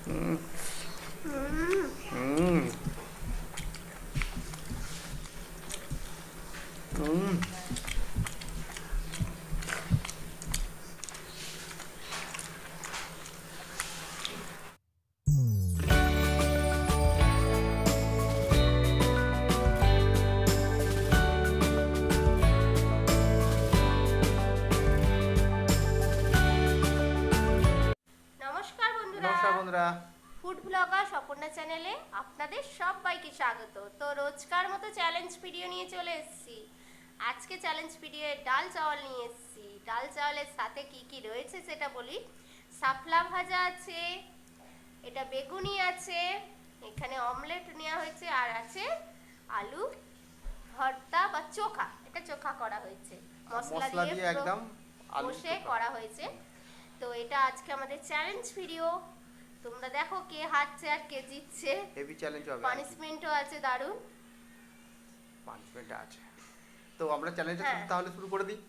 হুম হুম। হুম হুম। নমস্কার বন্ধুরা, নমস্কার বন্ধুরা। ফুড ব্লগার স্বপর্ণা চ্যানেলে আপনাদের সবাইকে স্বাগত। তো রোজকার মতো চ্যালেঞ্জ ভিডিও নিয়ে চলে এসেছি। আজকে চ্যালেঞ্জ ভিডিওয়ে ডাল চাওয়াল নিয়ে এসেছি। ডাল চাওয়ালের সাথে কি কি রয়েছে সেটা বলি। শাপলা ভাজা আছে, এটা বেগুনি আছে, এখানে অমলেট নেওয়া হয়েছে, আর আছে আলু ভর্তা বা চোখা। এটা চোখা করা হয়েছে, মশলা মশলা দিয়ে দিয়ে পুরো একদম আলু কষে চোখা। করা হয়েছে। তো এটা আজকে আমাদের চ্যালেঞ্জ ভিডিও। তোমরা দেখো কে হারছে আর কে জিতছে। হেভি চ্যালেঞ্জ হবে আর কি। পানিশমেন্টও আছে দারুণ। পানিশমেন্ট আছে। তো আমরা চ্যালেঞ্জটা হ্যাঁ, তাহলে শুরু করে দিই।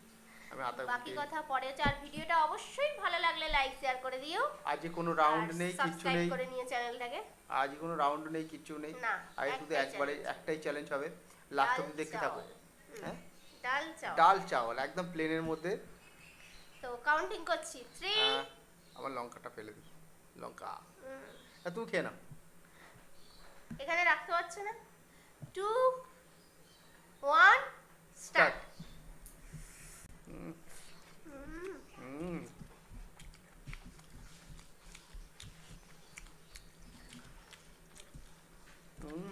আমি আতা বাকি কথা পরে। আর ভিডিওটা অবশ্যই ভালো লাগলে লাইক শেয়ার করে দিও, আজ কোনো আর রাউন্ড নেই, কিচ্ছু সাবস্ক্রাইব নেই। করে নিও চ্যানেলটাকে। আজ কোনো রাউন্ড নেই, কিচ্ছু নেই। না, আজ শুধু একটাই একবারে চ্যালেঞ্জ, একটাই চ্যালেঞ্জ হবে। লাস্ট ডাল অব্দি দেখতে থাকো। চাওয়াল। হুম, হ্যাঁ, ডাল চাওয়াল। ডাল চাওয়াল একদম প্লেনের মধ্যে। তো কাউন্টিং করছি, 3। আমার লঙ্কাটা ফেলে দিই। লঙ্কা তুমি খেয়ে নাও। এখানে রাখতে পারছো না। 2, 1, স্টার্ট। স্টার্ট। হুম হুম। হুম হুম।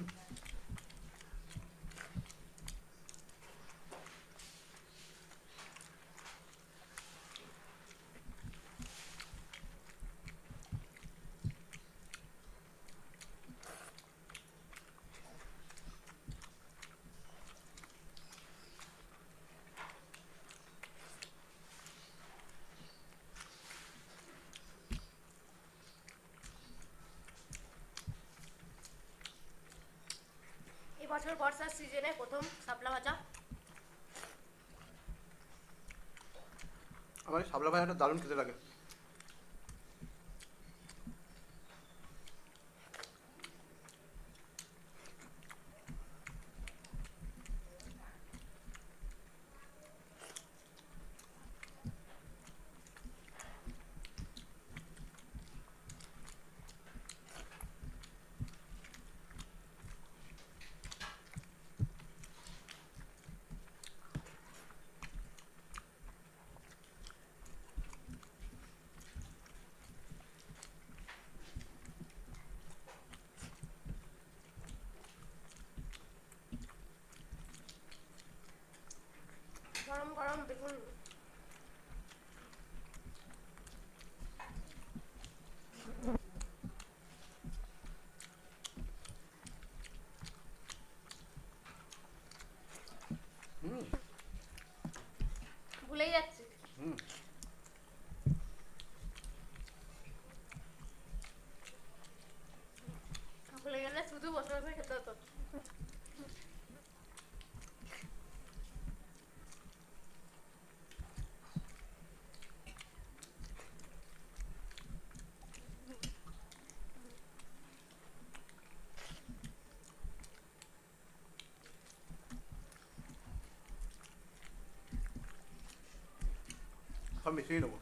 এবছর বর্ষার সিজনে প্রথম শাপলা ভাজা। আমার এই শাপলা ভাজাটা দারুণ খেতে লাগে। গরম গরম বেগুন। হুম ভুলেই যাচ্ছি। হুম। ভুলে গেলে শুধু বসে বসে খেতে হতো। সব মিশিয়ে নেবো।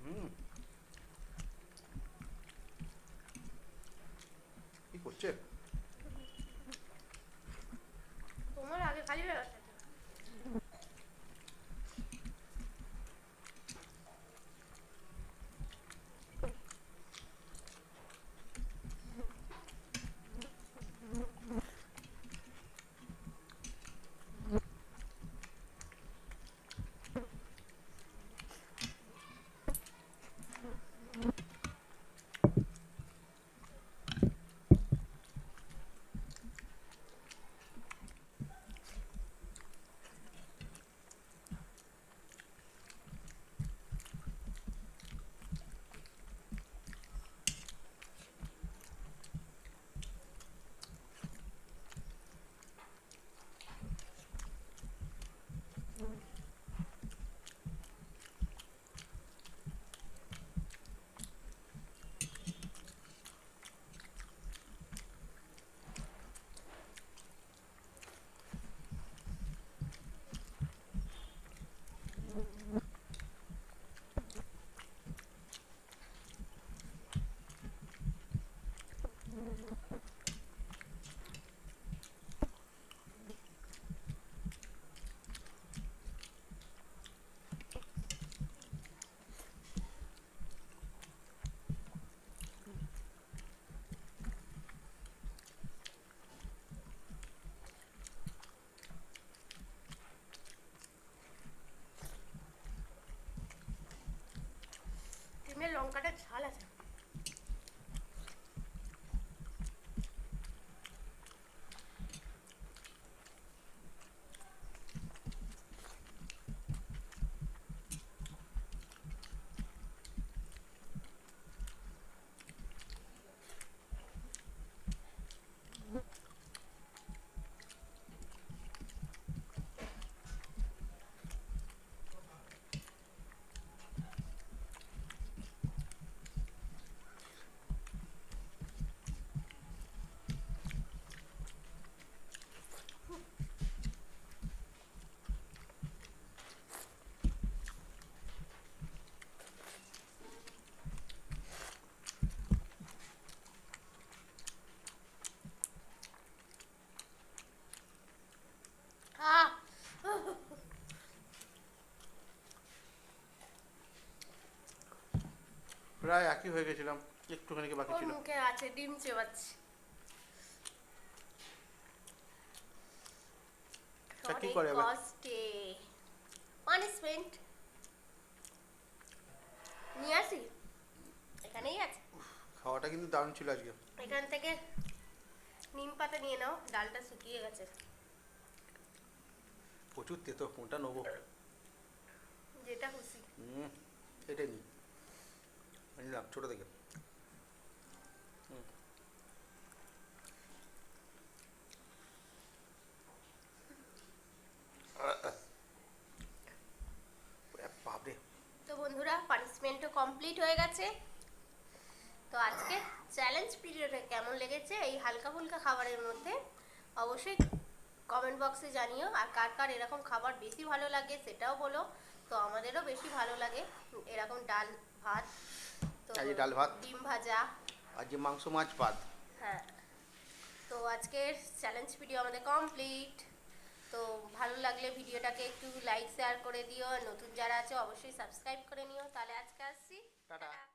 হুম। কি করছে? তোমার আগে খালি হয়ে গেছে। ডিমের লঙ্কাটা ঝাল আছে। আহ প্রায় একই হয়ে গেছিলাম, একটুখানি বাকি ওর ছিল। মুখে আছে, ডিম চেবাচ্ছে। তা কি অনেক করে এবার? কষ্টে পানিশমেন্ট নিয়ে আসি, এখানেই আছে। খাওয়াটা কিন্তু দারুণ ছিল আজকে। এখান থেকে নিম পাতা নিয়ে নাও, ডালটা শুকিয়ে গেছে। প্রচুর তেতো, কোনটা নেবো? যেটা খুশি। এটাই নি, নিলাম ছোটো থেকে। বাপরে! তো বন্ধুরা, পানিশমেন্টও কমপ্লিট হয়ে গেছে। তো আজকে চ্যালেঞ্জ পিরিয়ডে কেমন লেগেছে এই হালকা ফুলকা খাবারের মধ্যে অবশ্যই কমেন্ট বক্সে জানিও। আর কার কার এরকম খাবার বেশি ভালো লাগে সেটাও বলো। তো আমাদেরও বেশি ভালো লাগে এরকম ডাল ভাত, তো আজকে ডাল ভাত, ডিম ভাজা। আজকে মাংস মাছ ভাত। হ্যাঁ, তো আজকের চ্যালেঞ্জ ভিডিও আমাদের কমপ্লিট। তো ভালো লাগলে ভিডিওটাকে একটু লাইক শেয়ার করে দিও, আর নতুন যারা আছে অবশ্যই সাবস্ক্রাইব করে নিও। তাহলে আজকে আসছি, টাটা। টাটা।